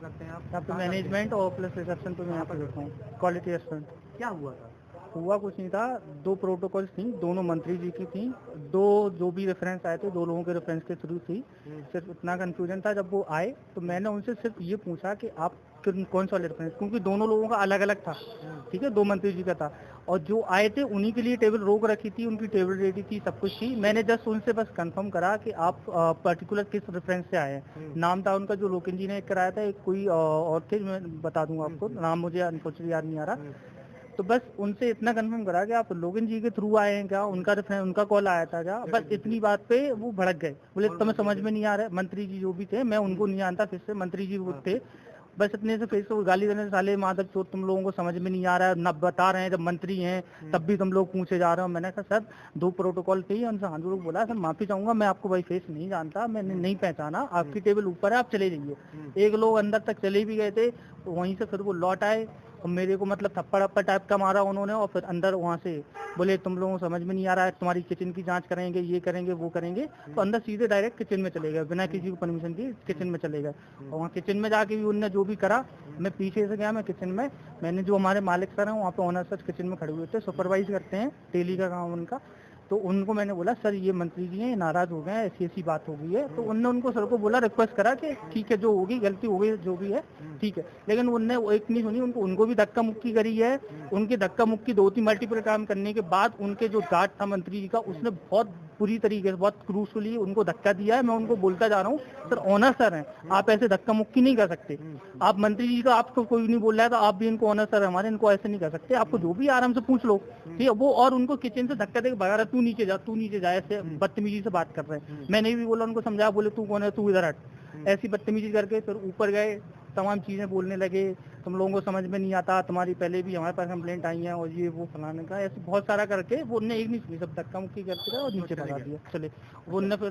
करते हैं आप? यहाँ पे मैनेजमेंट और प्लस रिसेप्शन पे मैं यहाँ पर रहता हूँ, क्वालिटी रेस्टोरेंट। क्या हुआ था? हुआ कुछ नहीं था, दो प्रोटोकॉल्स थी, दोनों मंत्री जी की थी, दो जो भी रेफरेंस आए थे, दो लोगों के रेफरेंस के थ्रू थी। सिर्फ इतना कंफ्यूजन था, जब वो आए तो मैंने उनसे सिर्फ ये पूछा कि आप कौन सा रेफरेंस, क्योंकि दोनों लोगों का अलग अलग था, ठीक है, दो मंत्री जी का था, और जो आए थे उन्हीं के लिए टेबल रोक रखी थी, उनकी टेबल रेडी थी, सब कुछ थी। मैंने जस्ट उनसे बस कंफर्म करा कि आप पर्टिकुलर किस रेफरेंस से आए हैं। नाम था उनका जो लोकेन जी ने कराया था, एक कोई और थे, मैं बता दूंगा आपको, नाम मुझे अनफॉर्चुनेटली याद नहीं आ रहा। तो बस उनसे इतना कंफर्म करा कि आप लोगन जी के थ्रू आए हैं क्या, उनका कॉल आया था क्या, बस इतनी बात पे वो भड़क गए। बोले तुम्हें समझ में नहीं आ रहा है, मंत्री जी जो भी थे, मैं उनको नहीं जानता, फिर से मंत्री जी वो थे, बस इतने से फिर से गाली देने, साले माधव चोर, तुम लोगों को समझ में नहीं आ रहा है, न बता रहे हैं जब मंत्री हैं तब भी तुम लोग पूछे जा रहे हो। मैंने कहा सर दो प्रोटोकॉल थे, उनसे हाथ जोड़ बोला सर माफी चाहूंगा, मैं आपको भाई फेस नहीं जानता, मैंने नहीं पहचाना, आपकी टेबल ऊपर है, आप चले जाइए। एक लोग अंदर तक चले भी गए थे, तो वहीं से फिर वो लौट आए और मेरे को मतलब थप्पड़ अप्पड़ टाइप का मारा उन्होंने, और फिर अंदर वहाँ से बोले तुम लोगों को समझ में नहीं आ रहा है, तुम्हारी किचन की जांच करेंगे, ये करेंगे वो करेंगे। तो अंदर सीधे डायरेक्ट किचन में चले गए, बिना किसी को परमिशन दिए किचन में चले गए। और वहाँ किचन में जाके भी उनने जो भी करा, मैं पीछे से गया, मैं किचन में, मैंने जो हमारे मालिक सर हैं वहाँ पे ओनर सर किचन में खड़े हुए थे, सुपरवाइज करते हैं, डेली का काम उनका। तो उनको मैंने बोला सर ये मंत्री जी हैं, नाराज हो गए हैं, ऐसी ऐसी बात हो गई है। तो उनने उनको सर को बोला, रिक्वेस्ट करा कि ठीक है जो होगी गलती हो गई जो भी है ठीक है, लेकिन उनने वो एक नहीं सुनी, उनको भी धक्का मुक्की करी है। उनकी धक्का मुक्की दो तीन मल्टीपल काम करने के बाद उनके जो गार्ड था मंत्री जी का, उसने बहुत बुरी तरीके से, बहुत क्रूसफुली उनको धक्का दिया है। मैं उनको बोलता जा रहा हूँ सर ऑनर सर हैं, आप ऐसे धक्का मुक्की नहीं कर सकते। आप मंत्री जी का आपको कोई नहीं बोल रहा है तो आप भी इनको ऑनर सर हमारे, इनको ऐसे नहीं कर सकते, आपको जो भी आराम से पूछ लो, ठीक है। वो और उनको किचन से धक्का देकर भगा रहा, तू नीचे जा, तू नीचे जा, ऐसे बदतमीजी से बात कर रहे हैं। मैंने भी बोला, उनको समझाया, बोले तू कौन है, तू इधर हट, ऐसी बदतमीजी करके फिर ऊपर गए, तमाम चीजें बोलने लगे, तुम लोगों को समझ में नहीं आता, तुम्हारी पहले भी हमारे पास कंप्लेंट आई है और ये वो फलाने का, ऐसे बहुत सारा करके वो उनने एक नहीं सुनी, सब धक्का मुक्की करते रहे और नीचे भगा दिया चले। वो उनने फिर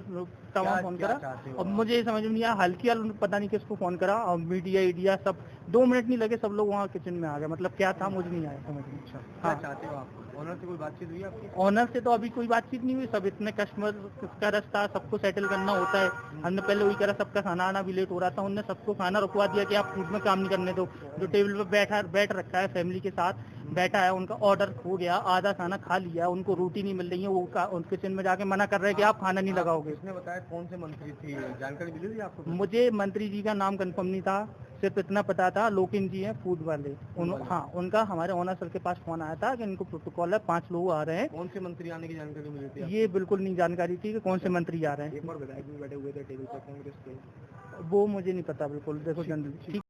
तमाम फोन करा और मुझे ये समझ में नहीं आया, हल्की हाल पता नहीं किसको फोन करा, और मीडिया ईडिया सब 2 मिनट नहीं लगे, सब लोग वहाँ किचन में आ गए। मतलब क्या था मुझे नहीं आया समझ में। क्या चाहते हो आप? ऑनर से कोई बातचीत हुई आपकी? ऑनर से तो अभी कोई बातचीत नहीं हुई, सब इतने कस्टमर का रास्ता, सबको सेटल करना होता है। हमने पहले वही करा, सबका खाना आना भी लेट हो रहा था, उनने सबको खाना रुकवा दिया कि आप फूड में काम नहीं करने दो। जो टेबल पे बैठ रखा है फैमिली के साथ बैठा है, उनका ऑर्डर हो गया, आधा खाना खा लिया, उनको रोटी नहीं मिल रही है, वो किचन में जाके मना कर रहे हैं कि आप खाना नहीं लगाओगे। किसने बताया कौन से मंत्री थी, जानकारी मिली थी आपको? मुझे मंत्री जी का नाम कंफर्म नहीं था, सिर्फ इतना पता था लोकिन जी हैं फूड वाले। हाँ, उनका हमारे ओनर सर के पास फोन आया था कि इनको प्रोटोकॉल है, 5 लोग आ रहे हैं। कौन से मंत्री आने की जानकारी मिली थी? ये बिल्कुल नहीं जानकारी थी कि कौन से मंत्री आ रहे हैं। एक और विधायक भी बैठे हुए थे टेबल पर कांग्रेस के। वो मुझे नहीं पता बिल्कुल, देखो जनरल ठीक।